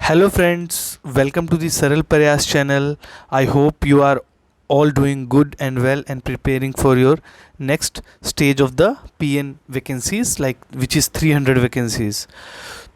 Hello friends, welcome to the Saral Prayas channel. I hope you are all doing good and well and preparing for your next stage of the PN vacancies like which is 300 vacancies.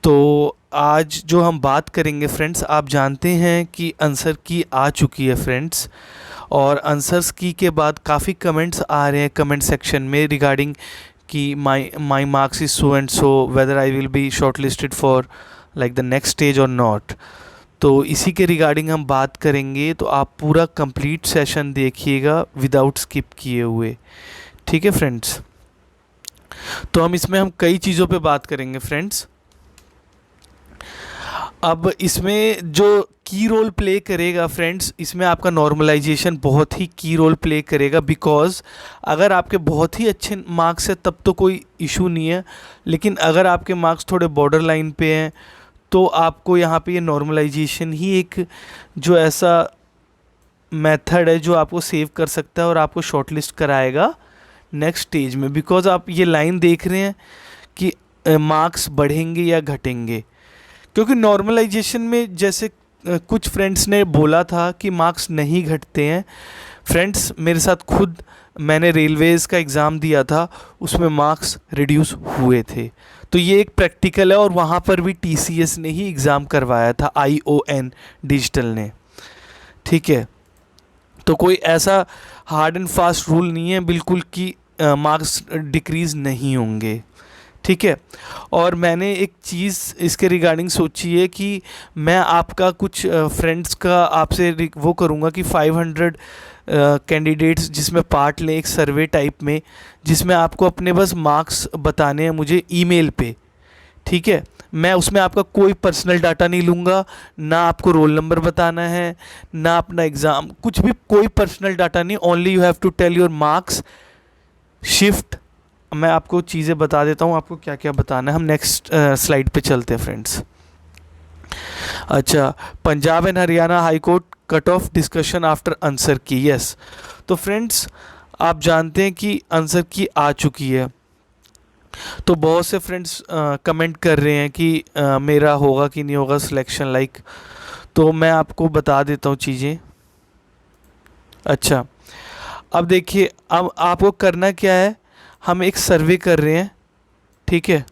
तो आज जो हम बात करेंगे friends, आप जानते हैं कि आंसर की आ चुकी है फ्रेंड्स, और आंसर्स की के बाद काफ़ी कमेंट्स आ रहे हैं कमेंट सेक्शन में रिगार्डिंग कि माई marks is so and so, whether I will be short listed for like the next stage और नॉट। तो इसी के रिगार्डिंग हम बात करेंगे, तो आप पूरा कंप्लीट सेशन देखिएगा विदाउट स्किप किए हुए, ठीक है फ्रेंड्स। तो हम कई चीज़ों पे बात करेंगे फ्रेंड्स। अब इसमें जो की रोल प्ले करेगा फ्रेंड्स, इसमें आपका नॉर्मलाइजेशन बहुत ही की रोल प्ले करेगा, बिकॉज अगर आपके बहुत ही अच्छे मार्क्स है तब तो कोई इशू नहीं है, लेकिन अगर आपके मार्क्स थोड़े बॉर्डर लाइन पे हैं तो आपको यहाँ पे ये नॉर्मलाइजेशन ही एक जो ऐसा मेथड है जो आपको सेव कर सकता है और आपको शॉर्टलिस्ट कराएगा नेक्स्ट स्टेज में। बिकॉज आप ये लाइन देख रहे हैं कि मार्क्स बढ़ेंगे या घटेंगे, क्योंकि नॉर्मलाइजेशन में जैसे कुछ फ्रेंड्स ने बोला था कि मार्क्स नहीं घटते हैं। फ्रेंड्स, मेरे साथ खुद मैंने रेलवेज़ का एग्ज़ाम दिया था, उसमें मार्क्स रिड्यूस हुए थे। तो ये एक प्रैक्टिकल है, और वहाँ पर भी TCS ने ही एग्ज़ाम करवाया था, ION डिजिटल ने, ठीक है। तो कोई ऐसा हार्ड एंड फास्ट रूल नहीं है बिल्कुल कि मार्क्स डिक्रीज़ नहीं होंगे, ठीक है। और मैंने एक चीज़ इसके रिगार्डिंग सोची है कि मैं आपका कुछ फ्रेंड्स का आपसे वो करूँगा कि 500 कैंडिडेट्स जिसमें पार्ट लें एक सर्वे टाइप में, जिसमें आपको अपने बस मार्क्स बताने हैं मुझे ईमेल पे, ठीक है। मैं उसमें आपका कोई पर्सनल डाटा नहीं लूँगा, ना आपको रोल नंबर बताना है, ना अपना एग्ज़ाम, कुछ भी कोई पर्सनल डाटा नहीं। Only you have to tell your marks, shift. मैं आपको चीज़ें बता देता हूँ आपको क्या क्या बताना है। हम नेक्स्ट स्लाइड पे चलते हैं फ्रेंड्स। अच्छा, Punjab and Haryana high court cut off discussion after answer की, यस। तो फ्रेंड्स, आप जानते हैं कि आंसर की आ चुकी है, तो बहुत से फ्रेंड्स कमेंट कर रहे हैं कि मेरा होगा कि नहीं होगा सिलेक्शन लाइक। तो मैं आपको बता देता हूँ चीज़ें। अच्छा, अब देखिए, अब आपको करना क्या है, हम एक सर्वे कर रहे हैं, ठीक है।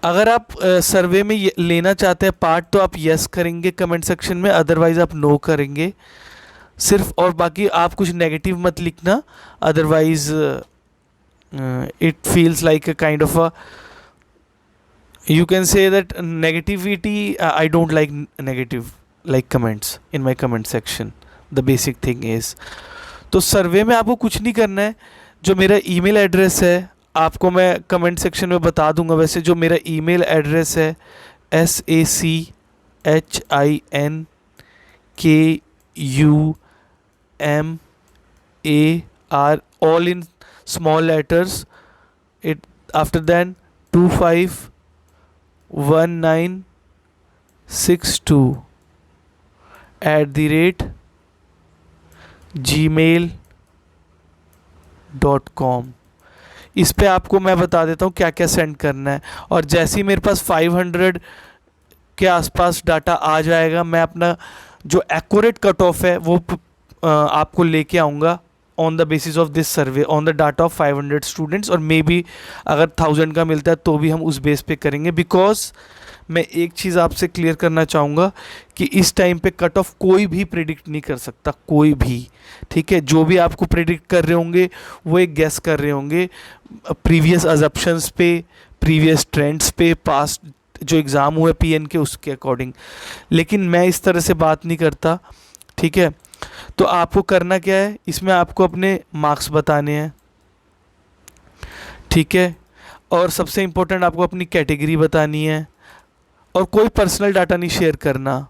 अगर आप सर्वे में लेना चाहते हैं पार्ट तो आप यस करेंगे कमेंट सेक्शन में, अदरवाइज़ आप नो करेंगे सिर्फ। और बाकी आप कुछ नेगेटिव मत लिखना, otherwise it feels like a kind of a, you can say that negativity, I don't like negative like comments in my comment section, the basic thing is। तो सर्वे में आपको कुछ नहीं करना है। जो मेरा ईमेल एड्रेस है आपको मैं कमेंट सेक्शन में बता दूंगा। वैसे जो मेरा ईमेल एड्रेस है SACHINKUMAR, all in small letters, it after then 251962 @gmail.com। इस पे आपको मैं बता देता हूँ क्या क्या सेंड करना है, और जैसे ही मेरे पास 500 के आसपास डाटा आ जाएगा, मैं अपना जो एक्यूरेट कट ऑफ है वो आपको लेके आऊँगा on the basis of this survey, on the data of 500 students. और मे बी अगर 1000 का मिलता है तो भी हम उस बेस पे करेंगे। बिकॉज मैं एक चीज़ आपसे क्लियर करना चाहूँगा कि इस टाइम पे कट ऑफ कोई भी प्रिडिक्ट नहीं कर सकता, कोई भी, ठीक है। जो भी आपको प्रिडिक्ट कर रहे होंगे वो एक गेस कर रहे होंगे प्रीवियस अजप्शंस पे, प्रीवियस ट्रेंड्स पे, पास्ट जो एग्ज़ाम हुए PN के उसके अकॉर्डिंग। लेकिन मैं इस तरह से बात नहीं करता, ठीक है। तो आपको करना क्या है, इसमें आपको अपने मार्क्स बताने हैं, ठीक है। और सबसे इम्पोर्टेंट आपको अपनी कैटेगरी बतानी है, और कोई पर्सनल डाटा नहीं शेयर करना।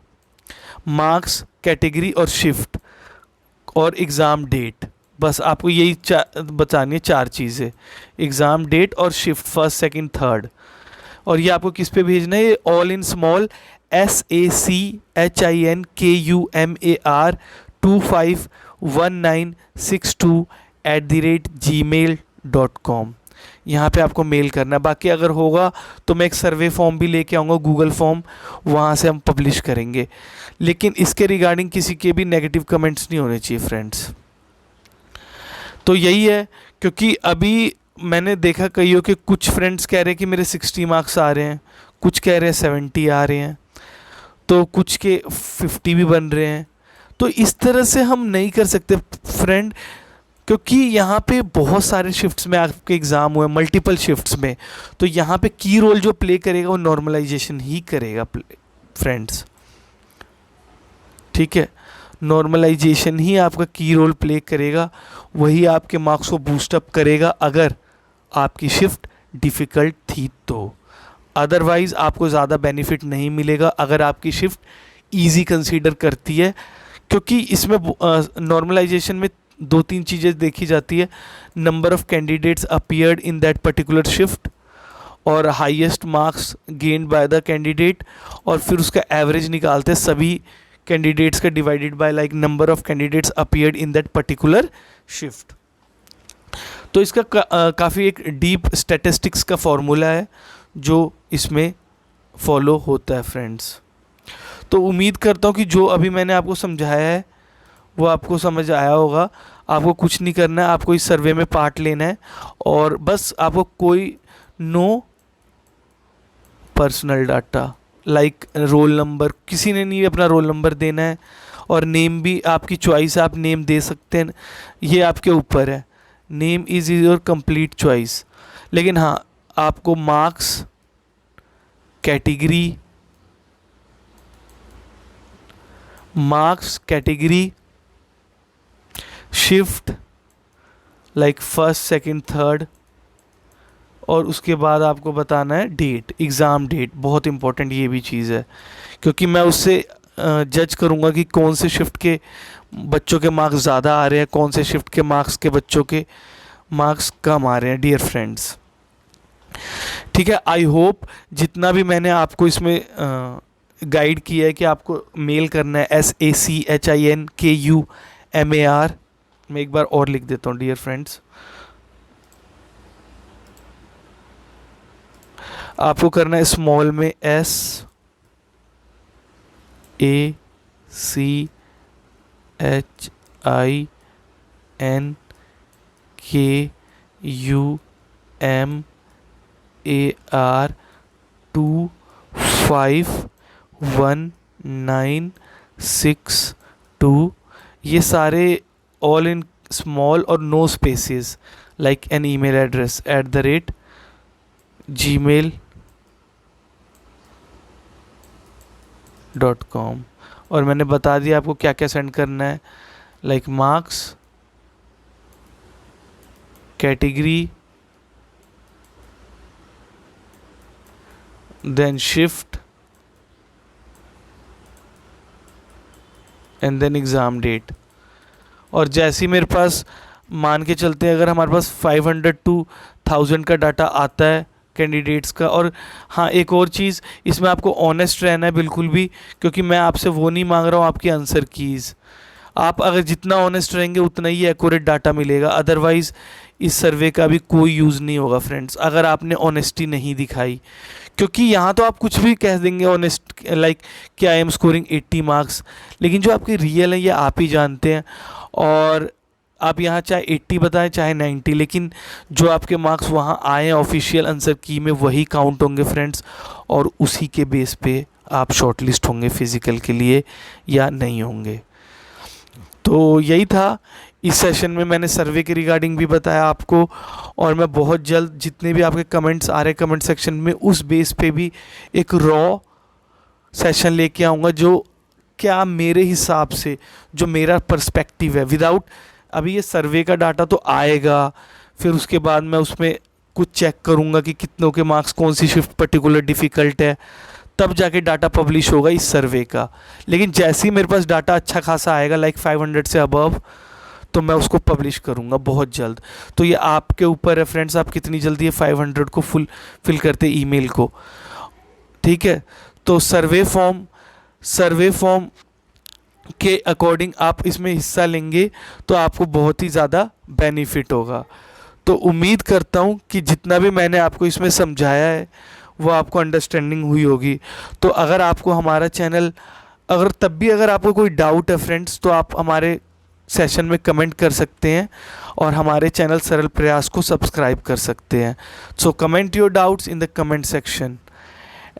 मार्क्स, कैटेगरी और शिफ्ट और एग्ज़ाम डेट, बस आपको यही बतानी है, 4 चीज़ें, एग्ज़ाम डेट और शिफ्ट, फर्स्ट सेकंड थर्ड। और ये आपको किस पे भेजना है, all in small SACHINKUMAR 251962 @gmail.com। यहाँ पे आपको मेल करना है। बाकी अगर होगा तो मैं एक सर्वे फॉर्म भी लेके आऊँगा, गूगल फॉर्म, वहाँ से हम पब्लिश करेंगे। लेकिन इसके रिगार्डिंग किसी के भी नेगेटिव कमेंट्स नहीं होने चाहिए फ्रेंड्स। तो यही है, क्योंकि अभी मैंने देखा कईयों के कुछ फ्रेंड्स कह रहे हैं कि मेरे 60 मार्क्स आ रहे हैं, कुछ कह रहे हैं 70 आ रहे हैं, तो कुछ के 50 भी बन रहे हैं। तो इस तरह से हम नहीं कर सकते फ्रेंड, क्योंकि यहाँ पे बहुत सारे शिफ्ट्स में आपके एग्ज़ाम हुए, मल्टीपल शिफ्ट्स में, तो यहाँ पे की रोल जो प्ले करेगा वो नॉर्मलाइजेशन ही करेगा फ्रेंड्स। ठीक है, नॉर्मलाइजेशन ही आपका की रोल प्ले करेगा, वही आपके मार्क्स को बूस्टअप करेगा अगर आपकी शिफ्ट डिफ़िकल्ट थी तो। अदरवाइज़ आपको ज़्यादा बेनिफिट नहीं मिलेगा अगर आपकी शिफ्ट इजी कंसीडर करती है, क्योंकि इसमें नॉर्मलाइजेशन में 2-3 चीज़ें देखी जाती है। Number of candidates appeared in that particular shift, और highest marks gained by the candidate, और फिर उसका एवरेज निकालते हैं सभी कैंडिडेट्स का divided by like number of candidates appeared in that particular shift. तो इसका काफ़ी एक डीप स्टैटिस्टिक्स का फॉर्मूला है जो इसमें फॉलो होता है फ्रेंड्स। तो उम्मीद करता हूँ कि जो अभी मैंने आपको समझाया है वो आपको समझ आया होगा। आपको कुछ नहीं करना है, आपको इस सर्वे में पार्ट लेना है, और बस आपको कोई no personal data like roll number, किसी ने नहीं अपना रोल नंबर देना है, और नेम भी आपकी चॉइस, आप नेम दे सकते हैं, ये आपके ऊपर है। Name is your complete choice. लेकिन हाँ, आपको marks, category, shift like first, second, third, और उसके बाद आपको बताना है डेट, एग्ज़ाम डेट, बहुत इंपॉर्टेंट ये भी चीज़ है, क्योंकि मैं उससे जज करूँगा कि कौन से शिफ्ट के बच्चों के मार्क्स ज़्यादा आ रहे हैं, कौन से शिफ्ट के मार्क्स के बच्चों के मार्क्स कम आ रहे हैं डियर फ्रेंड्स। ठीक है, आई होप जितना भी मैंने आपको इसमें गाइड किया है कि आपको मेल करना है SACHINKUMAR, मैं एक बार और लिख देता हूँ डियर फ्रेंड्स, आपको करना है स्मॉल में SACHINKUMAR 251962, ये सारे ऑल इन स्मॉल और no spaces, like an email address @gmail.com, और मैंने बता दिया आपको क्या क्या सेंड करना है, like marks, category, then shift, and then exam date. और जैसे ही मेरे पास, मान के चलते हैं अगर हमारे पास 500 to 1000 का डाटा आता है कैंडिडेट्स का, और हाँ एक और चीज़, इसमें आपको ऑनेस्ट रहना है बिल्कुल भी, क्योंकि मैं आपसे वो नहीं मांग रहा हूँ आपकी आंसर कीज़। आप अगर जितना ऑनेस्ट रहेंगे उतना ही एक्यूरेट डाटा मिलेगा, अदरवाइज़ इस सर्वे का भी कोई यूज़ नहीं होगा फ्रेंड्स अगर आपने ऑनेस्टी नहीं दिखाई। क्योंकि यहाँ तो आप कुछ भी कह देंगे ऑनेस्ट, लाइक कि आई एम स्कोरिंग 80 मार्क्स, लेकिन जो आपके रियल है ये आप ही जानते हैं। और आप यहाँ चाहे 80 बताएं चाहे 90, लेकिन जो आपके मार्क्स वहाँ आए हैं ऑफिशियल आंसर की में वही काउंट होंगे फ्रेंड्स, और उसी के बेस पे आप शॉर्टलिस्ट होंगे फिज़िकल के लिए या नहीं होंगे। तो यही था, इस सेशन में मैंने सर्वे के रिगार्डिंग भी बताया आपको, और मैं बहुत जल्द जितने भी आपके कमेंट्स आ रहे हैं कमेंट सेक्शन में उस बेस पे भी एक रॉ सेशन लेके आऊँगा, जो क्या मेरे हिसाब से जो मेरा पर्सपेक्टिव है, विदाउट अभी ये सर्वे का डाटा तो आएगा, फिर उसके बाद मैं उसमें कुछ चेक करूँगा कि कितनों के मार्क्स कौन सी शिफ्ट पर्टिकुलर डिफ़िकल्ट है, तब जाके डाटा पब्लिश होगा इस सर्वे का। लेकिन जैसे ही मेरे पास डाटा अच्छा खासा आएगा लाइक 500 से अबव, तो मैं उसको पब्लिश करूँगा बहुत जल्द। तो ये आपके ऊपर है फ्रेंड्स, आप कितनी जल्दी ये 500 को फिल करते ईमेल को। ठीक है, तो सर्वे फॉर्म के अकॉर्डिंग आप इसमें हिस्सा लेंगे तो आपको बहुत ही ज़्यादा बेनिफिट होगा। तो उम्मीद करता हूँ कि जितना भी मैंने आपको इसमें समझाया है वो आपको अंडरस्टैंडिंग हुई होगी। तो अगर आपको हमारा चैनल, अगर आपको कोई डाउट है फ्रेंड्स, तो आप हमारे सेशन में कमेंट कर सकते हैं और हमारे चैनल सरल प्रयास को सब्सक्राइब कर सकते हैं। So comment your doubts in the comment section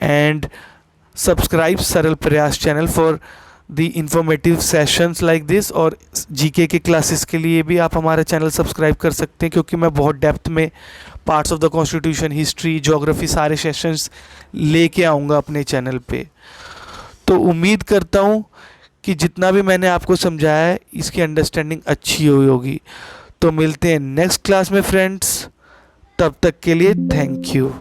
and subscribe सरल प्रयास channel for the informative sessions like this. और जीके के क्लासेस के लिए भी आप हमारा चैनल सब्सक्राइब कर सकते हैं, क्योंकि मैं बहुत डेप्थ में parts of the constitution, history, geography सारे सेशंस लेके आऊँगा अपने चैनल पे। तो उम्मीद करता हूँ कि जितना भी मैंने आपको समझाया है इसकी अंडरस्टैंडिंग अच्छी हुई होगी। तो मिलते हैं नेक्स्ट क्लास में फ्रेंड्स, तब तक के लिए थैंक यू।